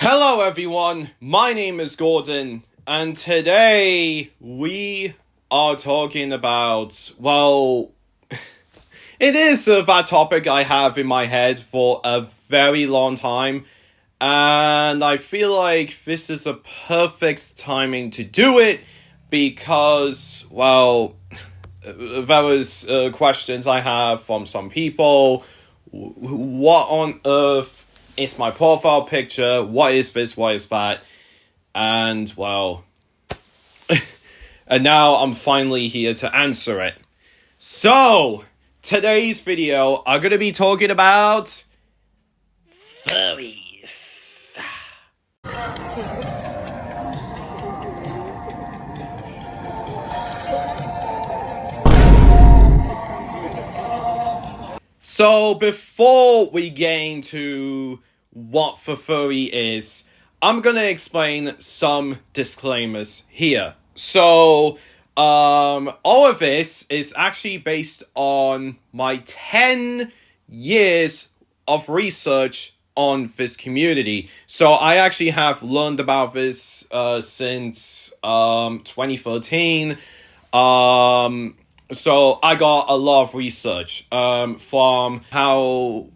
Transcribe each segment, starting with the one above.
Hello everyone, my name is Gordon, and today we are talking about, well, it is that topic I have in my head for a very long time, and I feel like this is a perfect timing to do it, because, well, there was questions I have from some people. What on earth is my profile picture? What is this? What is that? And, well, and now I'm finally here to answer it. So, today's video, I'm going to be talking about furries. So, before we get into what the furry is, I'm gonna explain some disclaimers here. So, all of this is actually based on my 10 years of research on this community. So, I actually have learned about this since 2013. So I got a lot of research from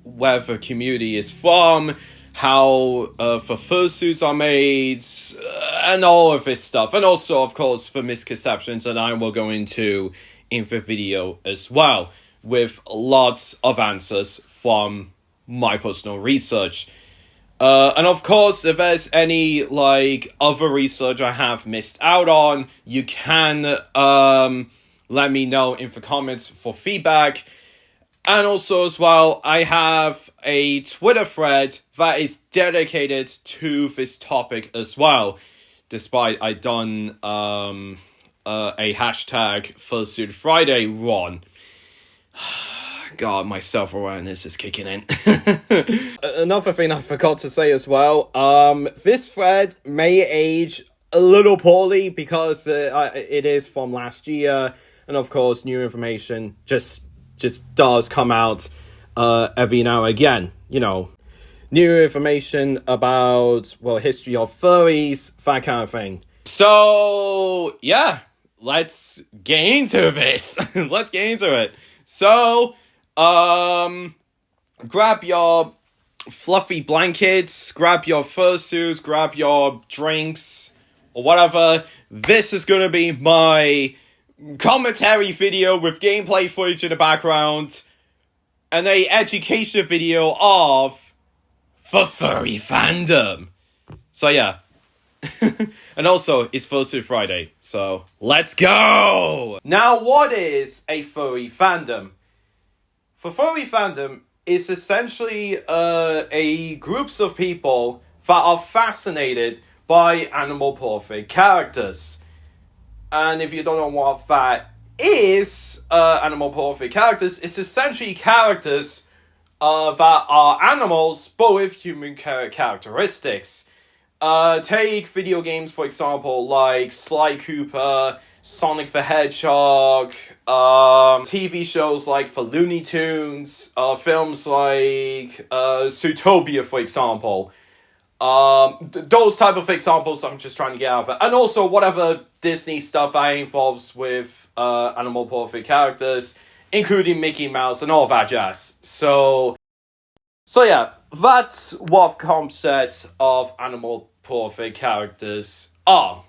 where the community is from, how the fursuits are made, and all of this stuff. And also, of course, the misconceptions that I will go into in the video as well, with lots of answers from my personal research. And of course, if there's any, other research I have missed out on, you can, let me know in the comments for feedback. And also as well, I have a Twitter thread that is dedicated to this topic as well. Despite I done a hashtag Fursuit Friday run. God, my self-awareness is kicking in. Another thing I forgot to say as well. This thread may age a little poorly because it is from last year. And of course, new information just does come out every now and again. You know, new information about, well, history of furries, that kind of thing. So, yeah, let's get into this. Let's get into it. So, grab your fluffy blankets, grab your fursuits, grab your drinks, or whatever. This is going to be my commentary video with gameplay footage in the background, and a education video of the furry fandom. So yeah. And also, it's Fursuit Friday, so let's go! Now, what is a furry fandom? The furry fandom is essentially a groups of people that are fascinated by animal portrait characters. And if you don't know what that is, animal portrait characters, it's essentially characters that are animals, but with human characteristics. Take video games, for example, like Sly Cooper, Sonic the Hedgehog, TV shows like the Looney Tunes, films like Zootopia, for example. Those type of examples I'm just trying to get out of it. And also whatever Disney stuff that involves with animal portrait characters, including Mickey Mouse and all that jazz. So yeah, that's what concepts of animal portrait characters are.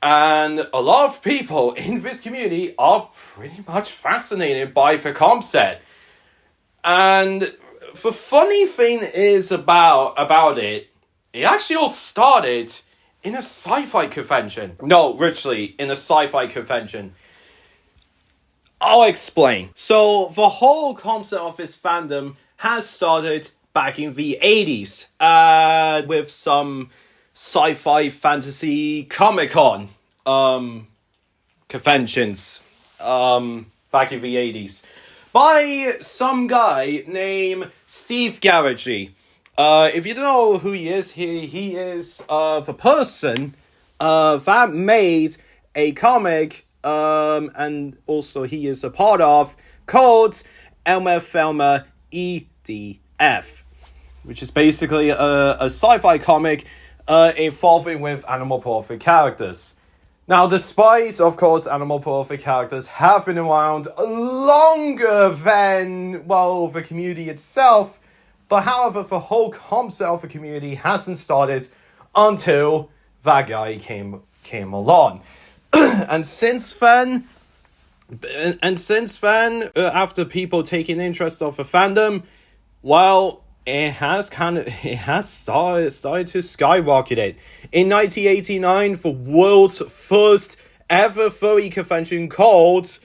And a lot of people in this community are pretty much fascinated by the concept. And the funny thing is about it actually all started in a sci-fi convention. No, literally, in a sci-fi convention. I'll explain. So, the whole concept of this fandom has started back in the 80s. With some sci-fi fantasy Comic-Con conventions. Back in the 80s. By some guy named Steve Geraghty. If you don't know who he is, he is the person that made a comic, and also he is a part of, called Elmer Thelma EDF, which is basically a sci-fi comic involving with animal-portrait characters. Now, despite, of course, animal-portrait characters have been around longer than, well, the community itself, but however, the whole concept of the community hasn't started until that guy came along. And since then, after people taking interest of the fandom, well, it has started to skyrocket it. In 1989, the world's first ever furry convention called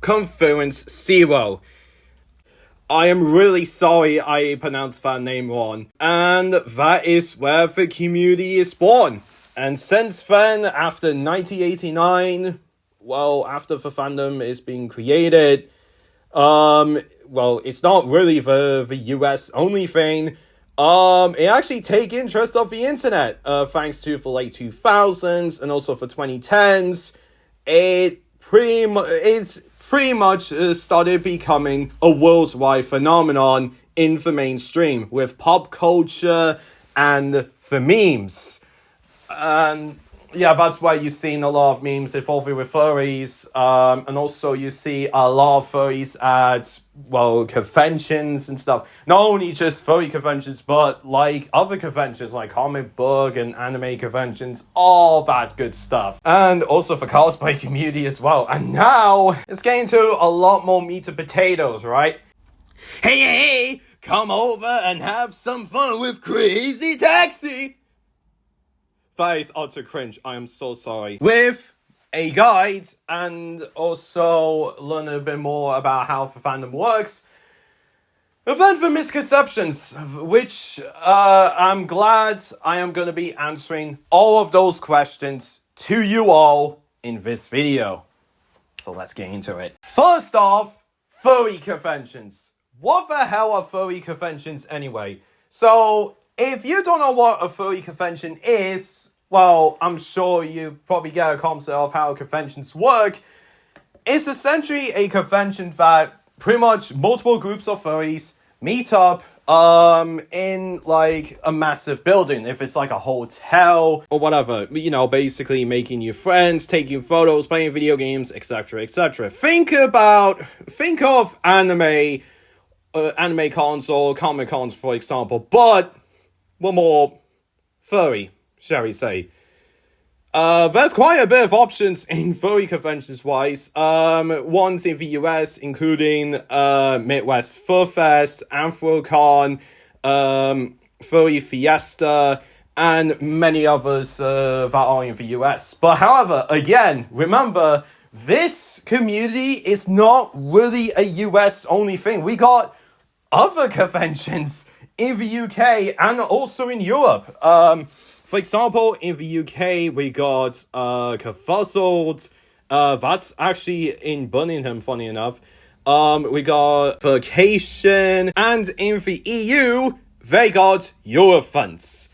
Conference Zero. I am really sorry I pronounced that name wrong. And that is where the community is born. And since then, after 1989, well, after the fandom is being created, well, it's not really the US only thing. It actually take interest of the internet, thanks to the late 2000s and also for 2010s. It's pretty much started becoming a worldwide phenomenon in the mainstream with pop culture and the memes. Yeah, that's why you've seen a lot of memes evolving with furries, and also you see a lot of furries at, well, conventions and stuff. Not only just furry conventions, but like other conventions like comic book and anime conventions, all that good stuff. And also for cosplay community as well. And now it's getting to a lot more meat and potatoes, right? Hey, come over and have some fun with Crazy Taxi! That is utter cringe. I am so sorry. With a guide and also learn a bit more about how the fandom works. Then the misconceptions, which I'm glad I am going to be answering all of those questions to you all in this video. So let's get into it. First off, furry conventions. What the hell are furry conventions anyway? So, if you don't know what a furry convention is, well, I'm sure you probably get a concept of how conventions work. It's essentially a convention that pretty much multiple groups of furries meet up in like a massive building. If it's like a hotel or whatever, you know, basically making new friends, taking photos, playing video games, etc., etc. Think of anime cons or comic cons, for example, but we're more furry, shall we say. There's quite a bit of options in furry conventions wise. Ones in the US, including Midwest Fur Fest, AnthroCon, Furry Fiesta, and many others that are in the US. But however, again, remember, this community is not really a US only thing. We got other conventions in the UK and also in Europe. For example, in the UK, we got Fursuits. That's actually in Birmingham, funny enough. We got Vacation. And in the EU, they got Eurofans.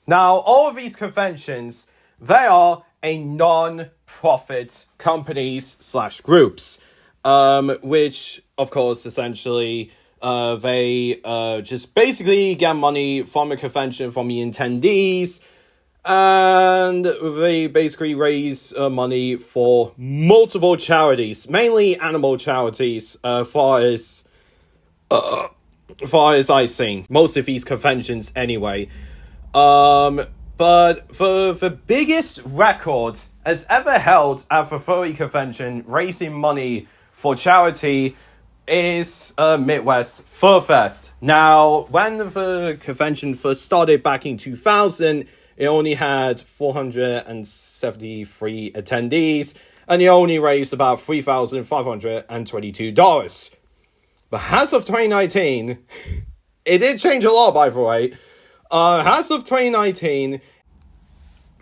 Now, all of these conventions, they are a non-profit companies / groups. Which, of course, essentially... they just basically get money from a convention from the attendees, and they basically raise money for multiple charities, mainly animal charities, far as I've seen. Most of these conventions anyway. But the biggest record as ever held at the furry convention raising money for charity is Midwest Fur Fest. Now, when the convention first started back in 2000, it only had 473 attendees, and it only raised about $3,522. But as of 2019, it did change a lot, by the way. As of 2019,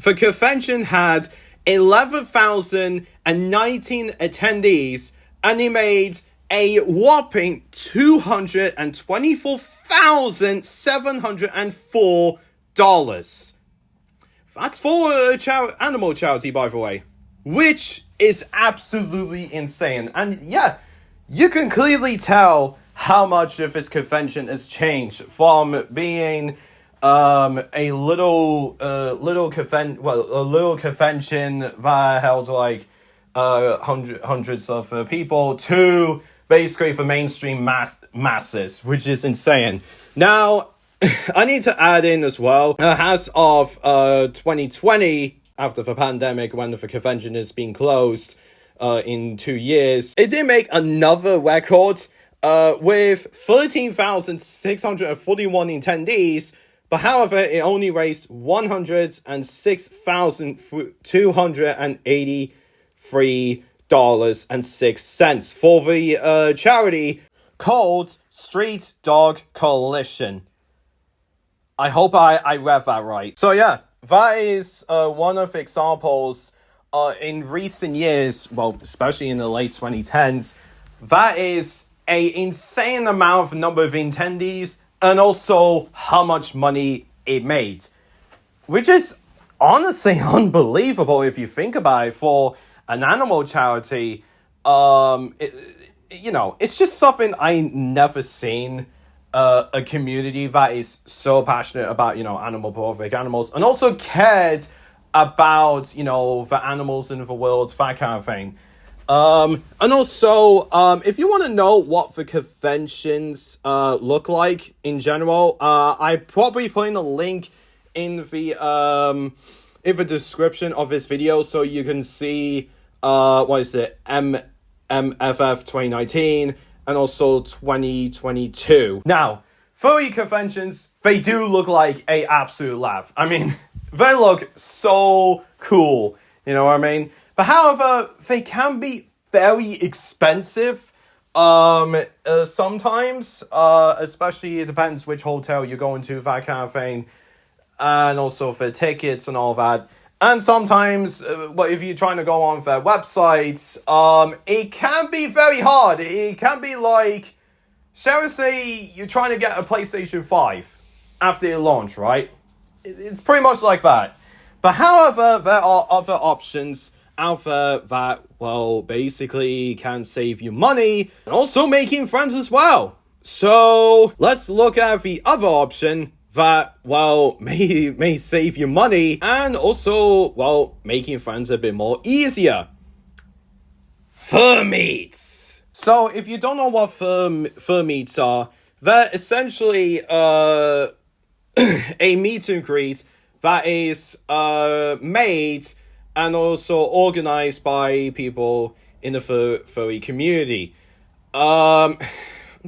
the convention had 11,019 attendees, and it made a whopping $224,704. That's for a animal charity, by the way. Which is absolutely insane. And yeah, you can clearly tell how much of this convention has changed from being a little convention that held like hundreds of people to basically for mainstream masses, which is insane. Now, I need to add in as well, as of 2020, after the pandemic, when the convention has been closed in 2 years, it did make another record with 13,641 attendees, but however, it only raised $106,283.06 for the charity called Street Dog Coalition. I hope I read that right. So yeah, that is one of the examples in recent years, well, especially in the late 2010s, that is a insane amount of number of attendees and also how much money it made. Which is honestly unbelievable if you think about it for an animal charity. It's just something I never seen. A community that is so passionate about, animal-perfect animals and also cared about, the animals in the world, that kind of thing. And also, if you want to know what the conventions look like in general, I probably put in a link in the description of this video so you can see MFF 2019 and also 2022. Now, furry conventions, they do look like a absolute laugh. I mean, they look so cool, you know what I mean? But however, they can be very expensive sometimes, especially it depends which hotel you're going to, that kind of thing, and also for tickets and all that. And sometimes, if you're trying to go on their websites, it can be very hard. It can be like, shall we say, you're trying to get a PlayStation 5 after it launched, right? It's pretty much like that. But however, there are other options out there that, well, basically can save you money and also making friends as well. So, let's look at the other option that, well, may save you money and also, well, making friends a bit more easier. Furmeets. So, if you don't know what Furmeets are, they're essentially a meet and greet that is made and also organized by people in the furry community. I'm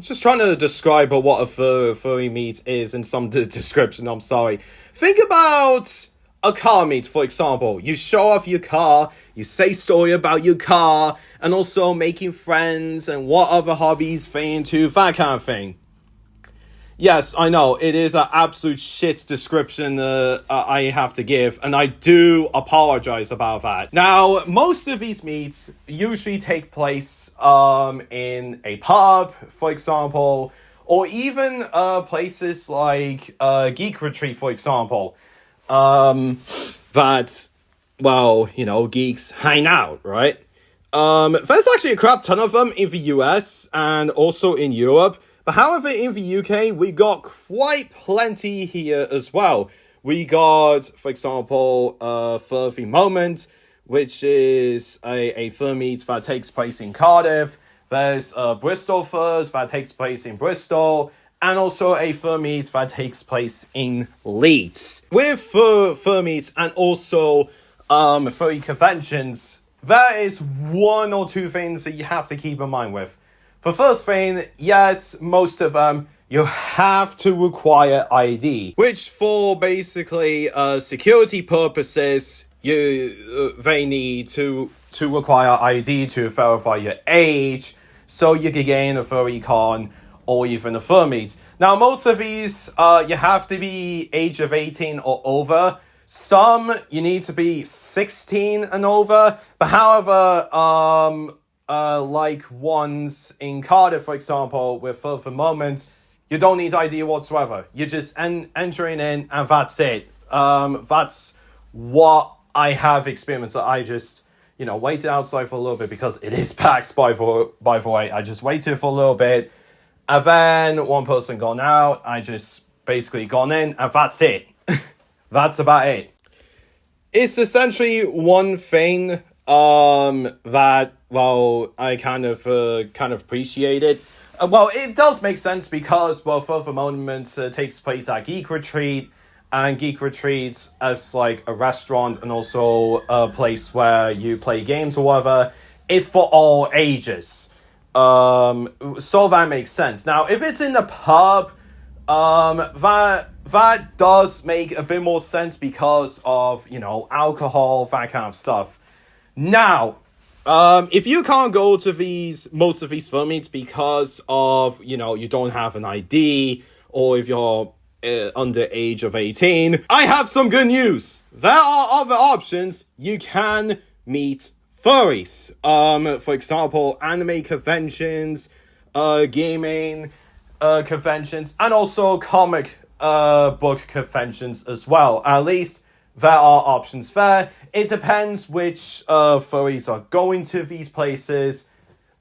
just trying to describe what a furry meet is in some description, I'm sorry. Think about a car meet, for example. You show off your car, you say story about your car, and also making friends and what other hobbies they into, that kind of thing. Yes, I know, it is an absolute shit description I have to give, and I do apologize about that. Now, most of these meets usually take place in a pub, for example, or even places like Geek Retreat, for example, that, well, geeks hang out, right? There's actually a crap ton of them in the US and also in Europe. But however, in the UK, we got quite plenty here as well. We got, for example, Furry Moment, which is a fur meet that takes place in Cardiff. There's Bristol Furs that takes place in Bristol. And also a fur meet that takes place in Leeds. With fur meets and also furry conventions, there is one or two things that you have to keep in mind with. The first thing, yes, most of them, you have to require ID, which for basically security purposes, they need to require ID to verify your age, so you can get in a furry con or even a Furmeet. Now, most of these, you have to be age of 18 or over. Some, you need to be 16 and over, but however, like ones in Cardiff, for example, with Furry Moment, you don't need ID whatsoever. You're just entering in, and that's it. That's what I have experienced. I just, waited outside for a little bit because it is packed, by the way. I just waited for a little bit, and then one person gone out. I just basically gone in, and that's it. That's about it. It's essentially one thing that, well, I kind of appreciated. Well, it does make sense because, well, Further Moment takes place at Geek Retreat, and Geek Retreat as like a restaurant and also a place where you play games or whatever, is for all ages. So that makes sense. Now, if it's in a pub, that does make a bit more sense because of, you know, alcohol, that kind of stuff. Now, if you can't go to most of these Furmeets because of, you know, you don't have an ID, or if you're under age of 18, I have some good news. There are other options. You can meet furries. For example, anime conventions, gaming conventions, and also comic book conventions as well. At least there are options there. It depends which furries are going to these places,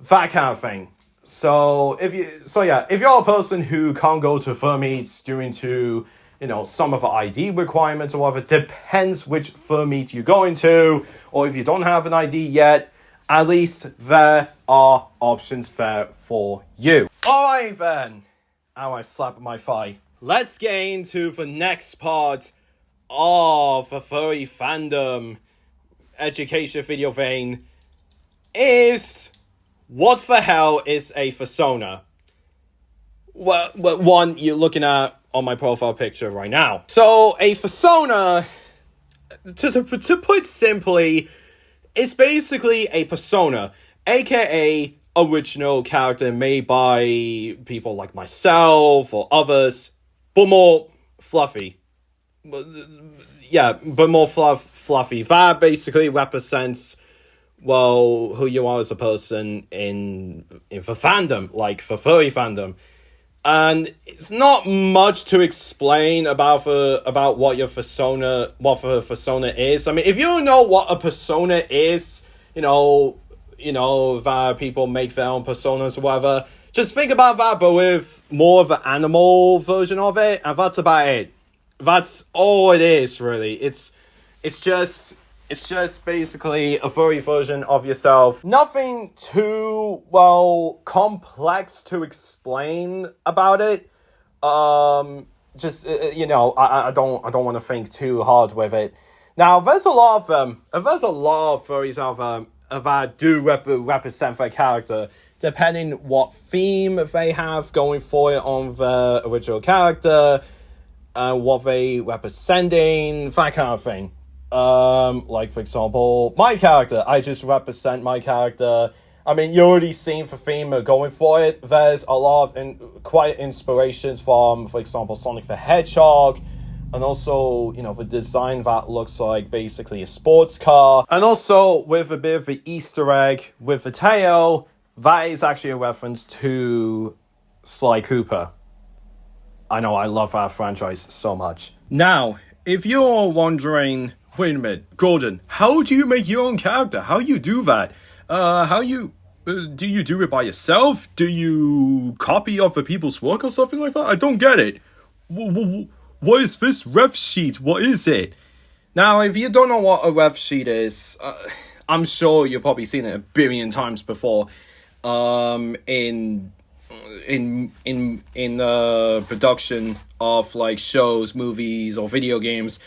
that kind of thing. So if you're a person who can't go to Furmeets due to, you know, some of the ID requirements or whatever, depends which Furmeet you're going to, or if you don't have an ID yet, at least there are options there for you. Alright then, now I slap my thigh. Let's get into the next part of the furry fandom education video vein, is what the hell is a fursona? Well, one you're looking at on my profile picture right now. So a fursona, to put simply, is basically a persona, aka original character made by people like myself or others, but more fluffy. Yeah, but more fluffy. That basically represents, well, who you are as a person in the fandom, like the furry fandom. And it's not much to explain about what the persona is. I mean, if you know what a persona is, you know that people make their own personas or whatever, just think about that, but with more of an animal version of it, and that's about it. That's all it is, really. It's just basically a furry version of yourself. Nothing too, well, complex to explain about it. Just, you know, I don't want to think too hard with it. Now, there's a lot of them. There's a lot of furries out there that do represent their character, depending what theme they have going for it on the original character, what they representing, that kind of thing. Like, for example, my character. I just represent my character. I mean, you already seen the theme going for it. There's a lot of quite inspirations from, for example, Sonic the Hedgehog, and also, you know, the design that looks like basically a sports car. And also, with a bit of the Easter egg with the tail, that is actually a reference to Sly Cooper. I know, I love that franchise so much. Now, if you're wondering, wait a minute, Gordon, how do you make your own character? How you do that? Do you do it by yourself? Do you copy other people's work or something like that? I don't get it. What is this ref sheet? What is it? Now, if you don't know what a ref sheet is, I'm sure you've probably seen it a billion times before. In production of like shows, movies, or video games,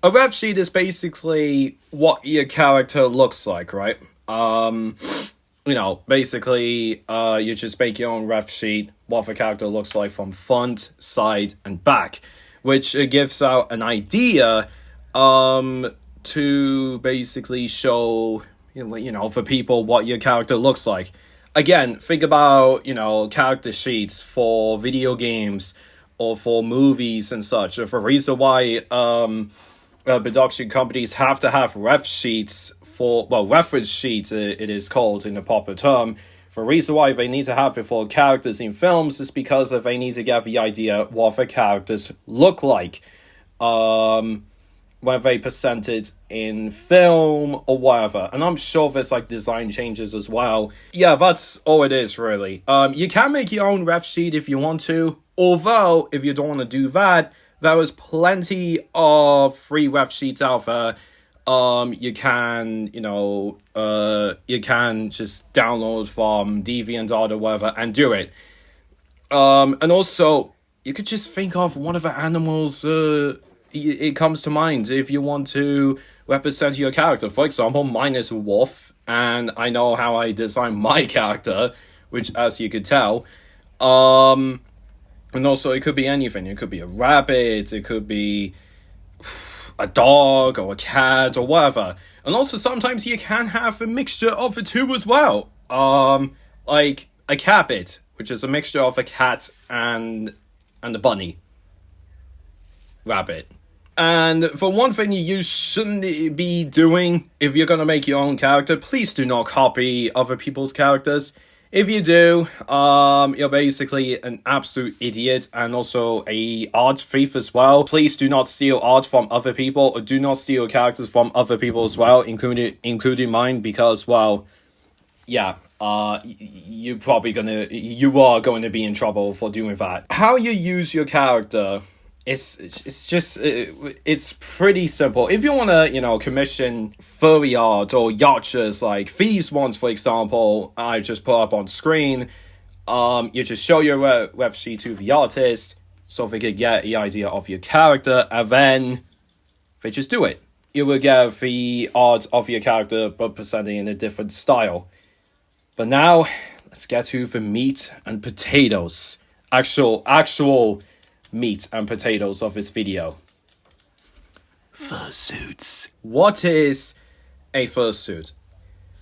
a ref sheet is basically what your character looks like, right? You know, basically, you just make your own ref sheet, what the character looks like from front, side, and back, which gives out an idea, to basically show, you know, for people what your character looks like. Again, think about, you know, character sheets for video games or for movies and such. The reason why production companies have to have ref sheets for, well, reference sheets it is called in the proper term. The reason why they need to have it for characters in films is because they need to get the idea what the characters look like when they present it in film or whatever. And I'm sure there's like design changes as well. Yeah, that's all it is really. You can make your own ref sheet if you want to. Although, if you don't want to do that, there is plenty of free web sheets out there. You can, you can just download from DeviantArt or whatever and do it. And also, you could just think of one of the animals it comes to mind if you want to represent your character. For example, mine is a wolf, and I know how I designed my character, which, as you could tell. And also, it could be anything. It could be a rabbit, it could be a dog, or a cat, or whatever. And also, sometimes you can have a mixture of the two as well. Like a Cabbit, which is a mixture of a cat and a bunny. Rabbit. And for one thing you shouldn't be doing if you're gonna make your own character, please do not copy other people's characters. If you do, you're basically an absolute idiot and also a art thief as well. Please do not steal art from other people, or do not steal characters from other people as well, including mine, because, well, yeah, you are going to be in trouble for doing that. How you use your character, it's pretty simple. If you want to, commission furry art or yachts like these ones, for example, I just put up on screen, you just show your web sheet to the artist so they could get the idea of your character, and then they just do it. You will get the art of your character, but presenting in a different style. But now, let's get to the meat and potatoes. Actual meat and potatoes of this video. Fursuits. What is a fursuit?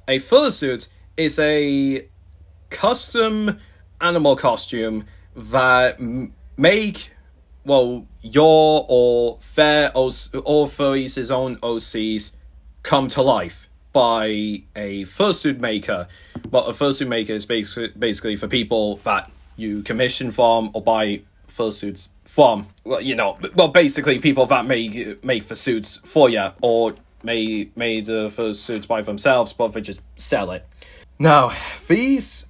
A fursuit is a custom animal costume that your or their or furries' own OCs come to life by a fursuit maker. Well, a fursuit maker is basically for people that you commission from or buy fursuits from. Well, basically people that make fursuits for you, or made fursuits by themselves, but they just sell it. Now, these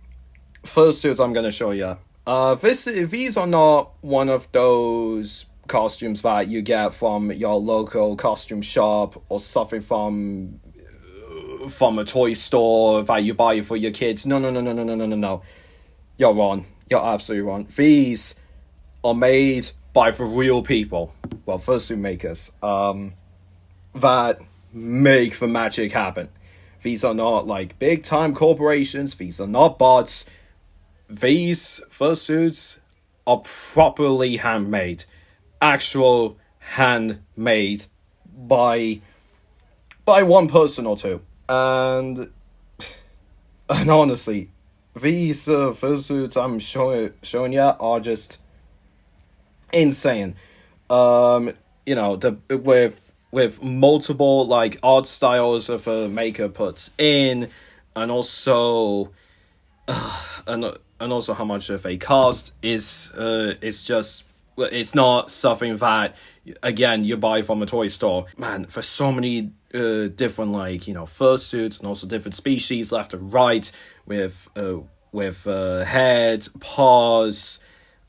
fursuits I'm going to show you, these are not one of those costumes that you get from your local costume shop or something from a toy store that you buy for your kids. No. You're wrong. You're absolutely wrong. These are made by the real people, well, fursuit makers, that make the magic happen. These are not like big time corporations. These are not bots. These fursuits are properly handmade, actual handmade by one person or two. And honestly, these fursuits I'm showing you are just insane. With multiple like art styles of a maker puts in, and also how much of a cost is just, it's not something that again you buy from a toy store. Man, for so many different fursuits, and also different species left and right, with head, paws.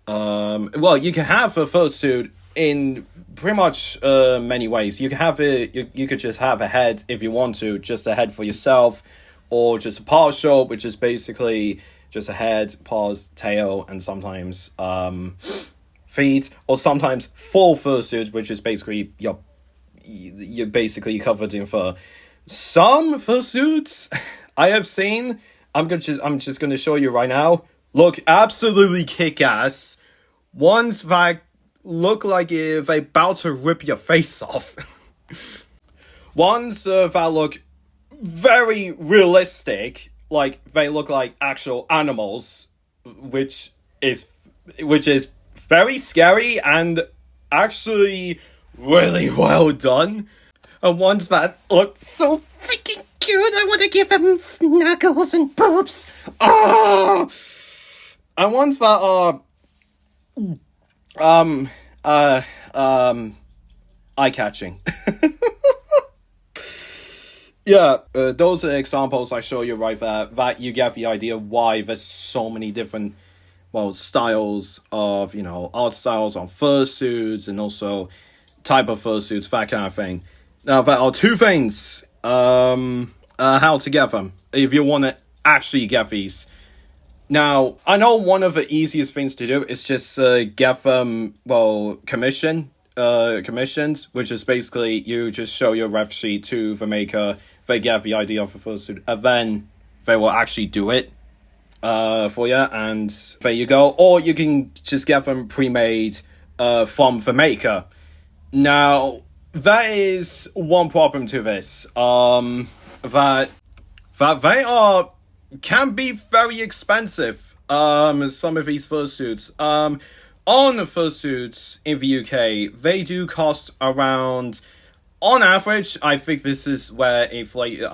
You can have a fursuit in pretty much many ways. You can have you could just have a head if you want to, just a head for yourself, or just a partial, which is basically just a head, paws, tail, and sometimes feet, or sometimes full fursuit, which is basically you're basically covered in fur. Some fursuits I have seen, I'm just gonna show you right now, look absolutely kick-ass. Ones that look like if they're about to rip your face off. Ones that look very realistic, like they look like actual animals, which is very scary and actually really well done. And ones that look so freaking cute, I want to give them snuggles and boobs. And ones that are eye-catching. Those are examples I show you right there, that you get the idea why there's so many different styles of, art styles on fursuits and also type of fursuits, that kind of thing. Now, there are two things, how to get them, if you want to actually get these. Now, I know one of the easiest things to do is just get them, commissioned, which is basically you just show your ref sheet to the maker, they get the idea of the fursuit, and then they will actually do it for you, and there you go. Or you can just get them pre-made from the maker. Now, there is one problem to this, that they can be very expensive, some of these fursuits. On fursuits in the UK, they do cost around, on average, I think this is where inflation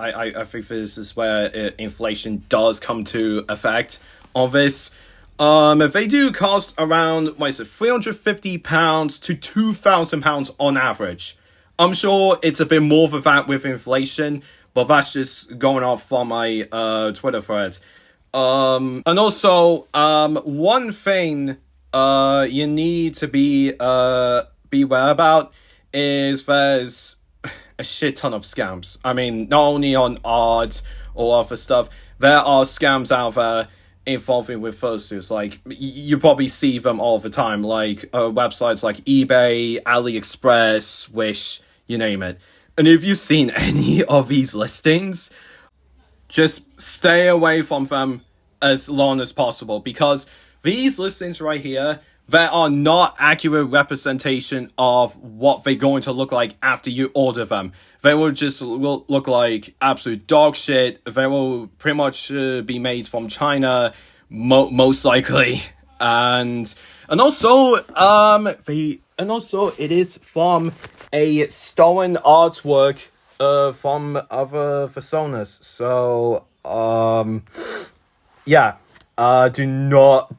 does come to effect on this. They do cost around, £350 to £2,000 on average. I'm sure it's a bit more than that with inflation, but that's just going off from my Twitter thread. And also, one thing you need to beware about is there's a shit ton of scams. I mean, not only on art or other stuff, there are scams out there involving with fursuits. Like, you probably see them all the time, like websites like eBay, AliExpress, Wish, you name it. And if you've seen any of these listings, just stay away from them as long as possible, because these listings right here, they are not accurate representation of what they're going to look like after you order them. They will just look like absolute dog shit. They will pretty much be made from China, most likely, and also it is from a stolen artwork from other personas. So yeah. Do not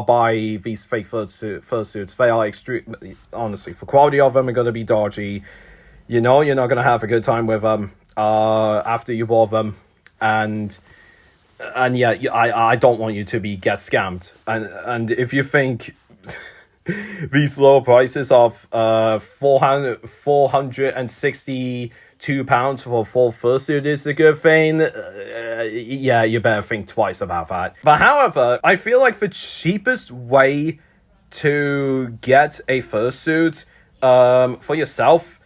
buy these fake fursuits. They are extreme. Honestly, the quality of them are gonna be dodgy. You're not gonna have a good time with them after you bought them, and yeah, I don't want you to get scammed. And if you think these low prices of £462 for full fursuit is a good thing, yeah, you better think twice about that. But however, I feel like the cheapest way to get a fursuit for yourself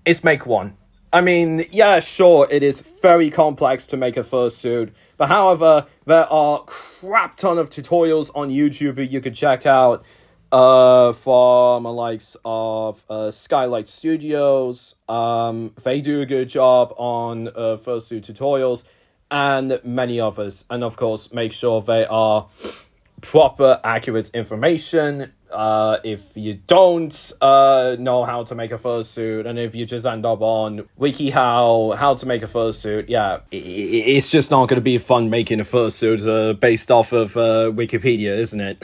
is make one. I mean, yeah, sure, it is very complex to make a fursuit, but however, there are crap ton of tutorials on YouTube you could check out from the likes of Skyehighstudios. They do a good job on fursuit tutorials, and many others. And of course, make sure they are proper, accurate information. If you don't know how to make a fursuit, and if you just end up on WikiHow, how to make a fursuit, yeah, it's just not going to be fun making a fursuit based off of Wikipedia, isn't it?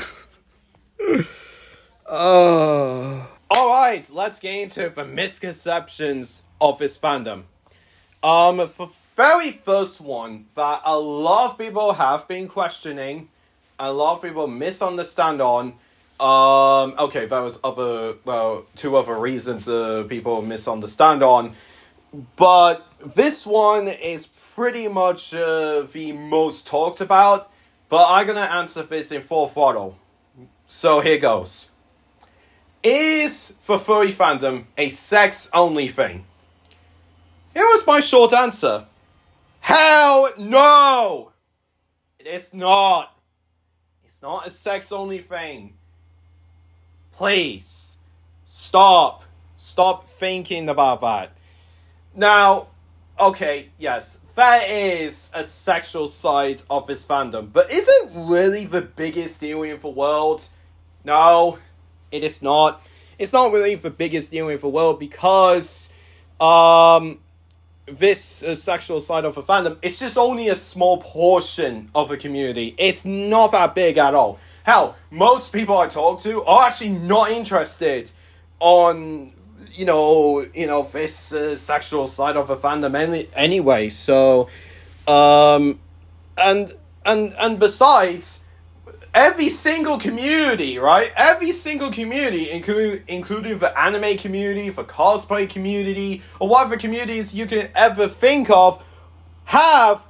Alright, let's get into the misconceptions of this fandom. The very first one that a lot of people have been questioning, a lot of people misunderstand on, okay, there was two other reasons people misunderstand on, but this one is pretty much the most talked about, but I'm gonna answer this in full throttle. So here goes. Is the furry fandom a sex-only thing? Here was my short answer. Hell no! It is not. It's not a sex-only thing. Please, stop. Stop thinking about that. Now, okay, yes, there is a sexual side of this fandom, but is it really the biggest deal in the world? No, it is not. It's not really the biggest deal in the world because this sexual side of the fandom, it's just only a small portion of the community. It's not that big at all. Hell, most people I talk to are actually not interested on, this sexual side of the fandom anyway. So, and besides, every single community, right? Every single community, including the anime community, the cosplay community, or whatever communities you can ever think of, have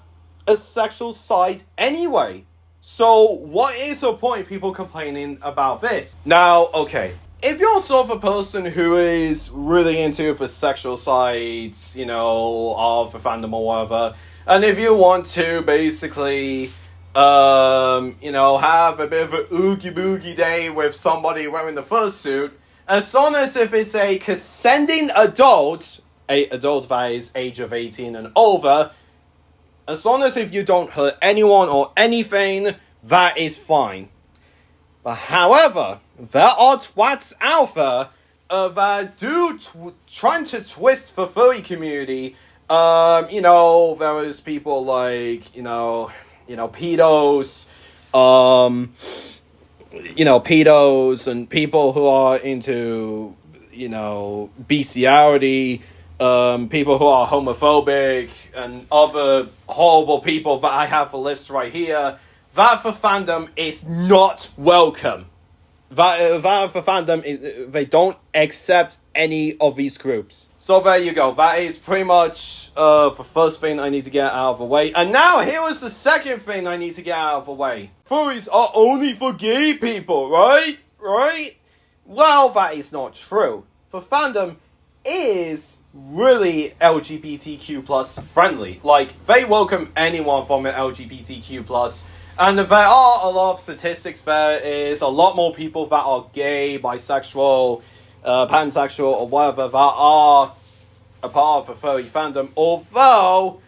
a sexual side anyway. So what is the point of people complaining about this? Now, okay, if you're sort of a person who is really into the sexual sides, you know, of the fandom or whatever, and if you want to basically, you know, have a bit of a oogie boogie day with somebody wearing a fursuit, as long as if it's a consenting adult, a adult that is age of 18 and over, as long as if you don't hurt anyone or anything, that is fine. But however, there are twats out there that do trying to twist the furry community. You know, there is people like, you know, pedos, you know, pedos and people who are into, you know, bestiality, people who are homophobic and other horrible people that I have a list right here. That for fandom is not welcome. That for fandom is, they don't accept any of these groups. So there you go. That is pretty much the first thing I need to get out of the way. And now here is the second thing I need to get out of the way. Furries are only for gay people, right? Right? Well, that is not true. For fandom is really LGBTQ plus friendly. Like, they welcome anyone from an LGBTQ plus. And there are a lot of statistics. There is a lot more people that are gay, bisexual, pansexual, or whatever, that are a part of the furry fandom. Although,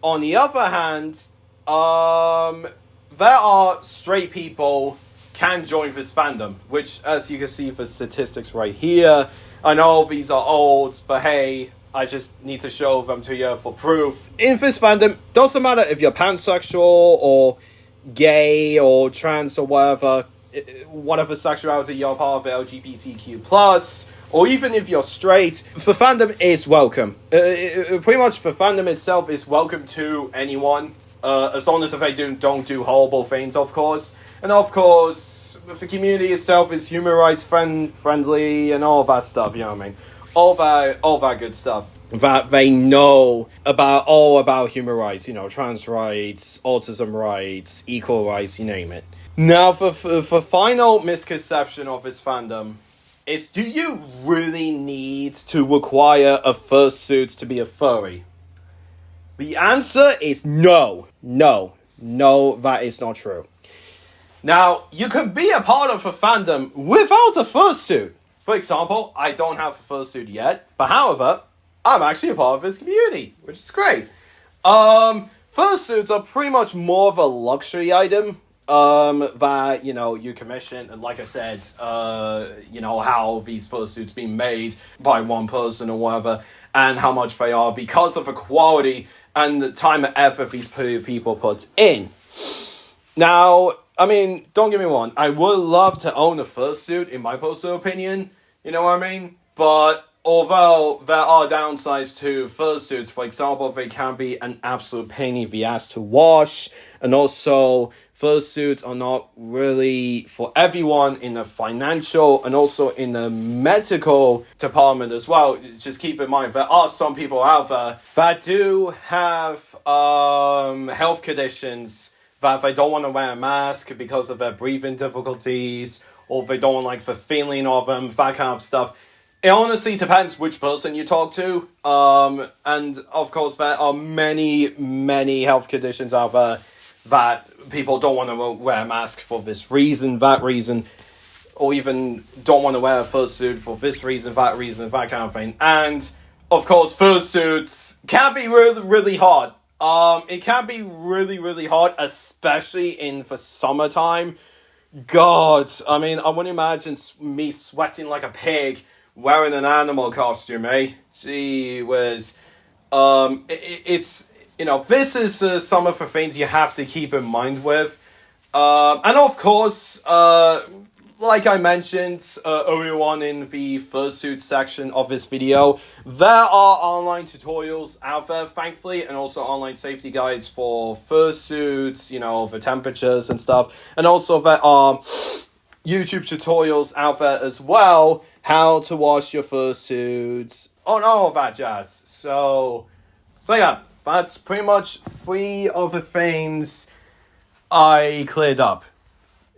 on the other hand, there are straight people can join this fandom, which, as you can see, the statistics right here. I know these are old, but hey, I just need to show them to you for proof. In this fandom, doesn't matter if you're pansexual or gay or trans or whatever sexuality you're part of the LGBTQ+, or even if you're straight, the fandom is welcome. Pretty much the fandom itself is welcome to anyone, as long as they don't do horrible things, of course. And of course, the community itself is human rights friendly and all that stuff, you know what I mean? All that good stuff that they know about human rights, you know, trans rights, autism rights, equal rights, you name it. Now, the final misconception of this fandom is, do you really need to require a fursuit to be a furry? The answer is no. No, that is not true. Now, you can be a part of a fandom without a fursuit. For example, I don't have a fursuit yet, but however, I'm actually a part of this community, which is great. Fursuits are pretty much more of a luxury item that, you know, you commission. And like I said, you know, how these fursuits being made by one person or whatever, and how much they are because of the quality and the time and effort these people put in. Now, I mean, don't get me wrong, I would love to own a fursuit, in my personal opinion, you know what I mean? But although there are downsides to fursuits, for example, they can be an absolute pain in the ass to wash, and also fursuits are not really for everyone in the financial and also in the medical department as well. Just keep in mind, there are some people out there that do have health conditions that they don't want to wear a mask because of their breathing difficulties, or they don't like the feeling of them, that kind of stuff. It honestly depends which person you talk to. And of course, there are many health conditions out there that people don't want to wear a mask for this reason, that reason, or even don't want to wear a fursuit for this reason, that kind of thing. And of course, fursuits can be really hard. It can be really hard, especially in the summertime. God, I mean, I wouldn't imagine me sweating like a pig wearing an animal costume, eh? Gee whiz. It's, you know, this is some of the things you have to keep in mind with. And of course, like I mentioned earlier on in the Fursuit section of this video, there are online tutorials out there, thankfully, and also online safety guides for fursuits, you know, the temperatures and stuff. And also there are YouTube tutorials out there as well, how to wash your fursuits, and all of that jazz. So yeah, that's pretty much 3 of the things I cleared up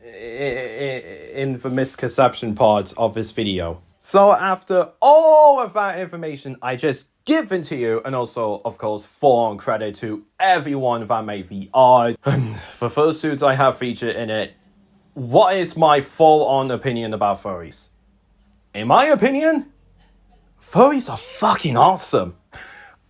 in the misconception part of this video. So after all of that information I just given to you, and also of course full-on credit to everyone that made the art for fursuits I have featured in it, what is my full-on opinion about furries? In my opinion, furries are fucking awesome.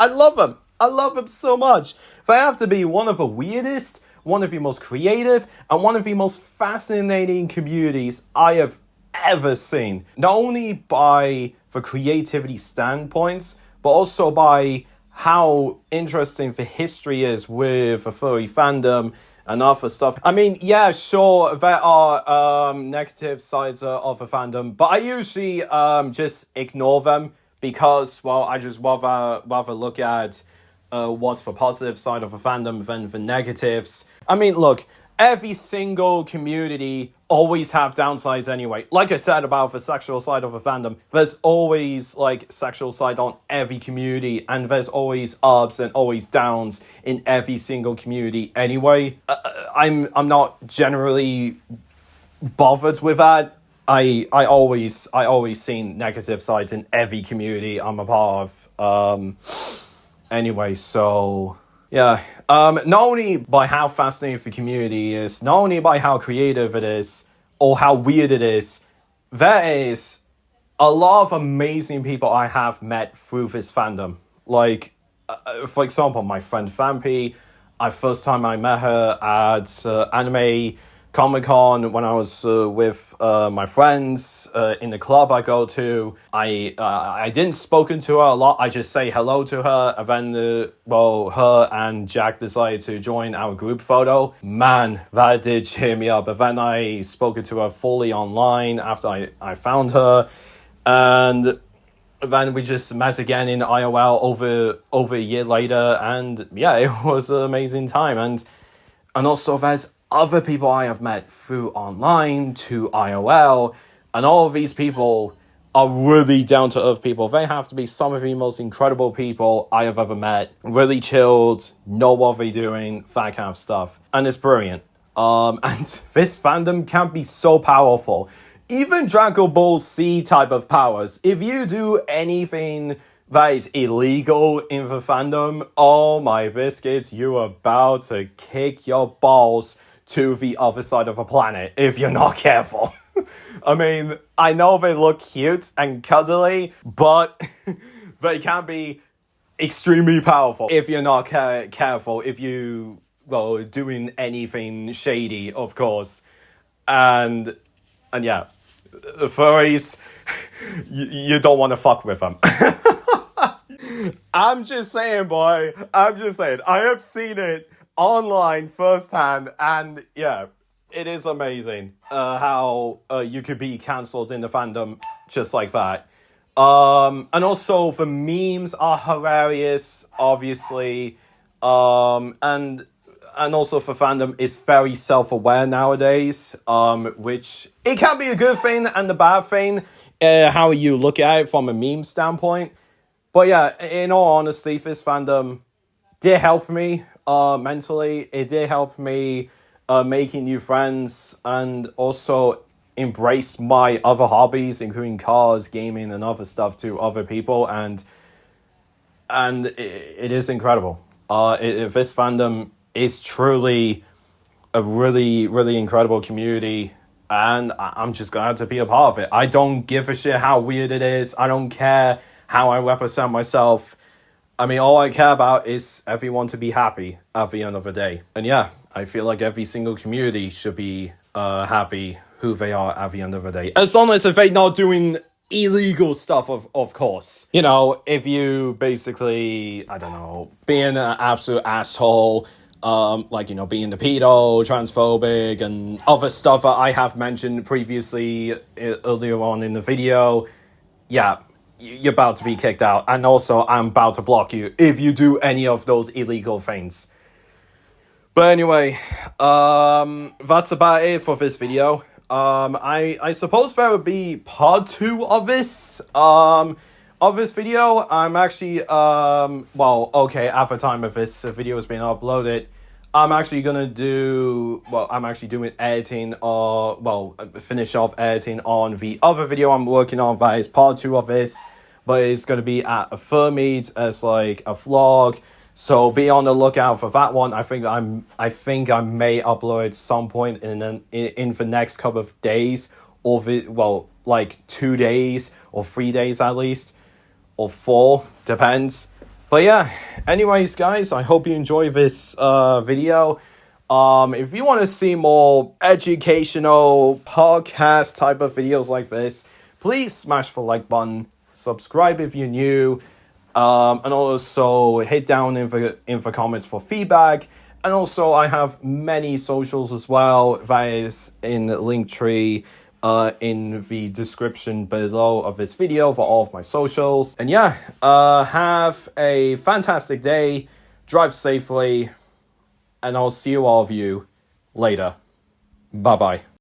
I love them. I love them so much. They have to be one of the weirdest, one of the most creative, and one of the most fascinating communities I have ever seen. Not only by the creativity standpoints, but also by how interesting the history is with the furry fandom and other stuff. I mean, yeah, sure, there are negative sides of the fandom, but I usually just ignore them because, well, I just rather look at what's the positive side of a fandom than the negatives. I mean, look, every single community always have downsides anyway. Like I said about the sexual side of a fandom, there's always, like, sexual side on every community, and there's always ups and always downs in every single community anyway. I'm not generally bothered with that. I always seen negative sides in every community I'm a part of. Anyway, so yeah, not only by how fascinating the community is, not only by how creative it is, or how weird it is, there is a lot of amazing people I have met through this fandom. Like, for example, my friend Vampy, first time I met her at Anime Comic-Con when I was with my friends in the club I go to. I didn't spoken to her a lot. I just say hello to her, and then her and Jack decided to join our group photo. Man, that did cheer me up. But then I spoke to her fully online after I found her, and then we just met again in IOL over a year later, and yeah, it was an amazing time. And also there's other people I have met through online to IOL, and all of these people are really down-to-earth people. They have to be some of the most incredible people I have ever met. Really chilled, know what they're doing, that kind of stuff. And it's brilliant. And this fandom can be so powerful. Even Dragon Ball Z type of powers. If you do anything that is illegal in the fandom, oh my biscuits, you're about to kick your balls to the other side of the planet if you're not careful. I mean, I know they look cute and cuddly, but they can be extremely powerful if you're not careful, if you, well, doing anything shady, of course. And yeah, furries, you don't want to fuck with them. I'm just saying, boy. I'm just saying. I have seen it online firsthand, and yeah, it is amazing how you could be cancelled in the fandom just like that. And also the memes are hilarious, obviously. And also the fandom is very self-aware nowadays, which it can be a good thing and a bad thing, how you look at it from a meme standpoint. But yeah, in all honesty, this fandom did help me mentally. It did help me making new friends, and also embrace my other hobbies, including cars, gaming, and other stuff to other people. And it is incredible. This fandom is truly a really, really incredible community, and I'm just glad to be a part of it. I don't give a shit how weird it is. I don't care how I represent myself. I mean, all I care about is everyone to be happy at the end of the day. And yeah, I feel like every single community should be happy who they are at the end of the day. As long as they're not doing illegal stuff, of course. You know, if you basically, I don't know, being an absolute asshole, like, you know, being the pedo, transphobic, and other stuff that I have mentioned previously earlier on in the video, yeah, you're about to be kicked out. And also, I'm about to block you if you do any of those illegal things. But anyway, that's about it for this video. I suppose there would be part 2 of this video. I'm actually, well, okay, at the time of this video has been uploaded, I'm actually doing editing, finish off editing on the other video I'm working on. That is part 2 of this, but it's gonna be at a Furmeets as like a vlog. So be on the lookout for that one. I think I may upload at some point in the next couple of days, or like 2 days or 3 days at least, or 4, depends. But yeah, anyways, guys, I hope you enjoy this video. If you want to see more educational podcast type of videos like this, please smash the like button, subscribe if you're new. And also hit down in the comments for feedback. And also I have many socials as well. That is in the link tree in the description below of this video for all of my socials. And yeah, have a fantastic day. Drive safely. And I'll see all of you later. Bye-bye.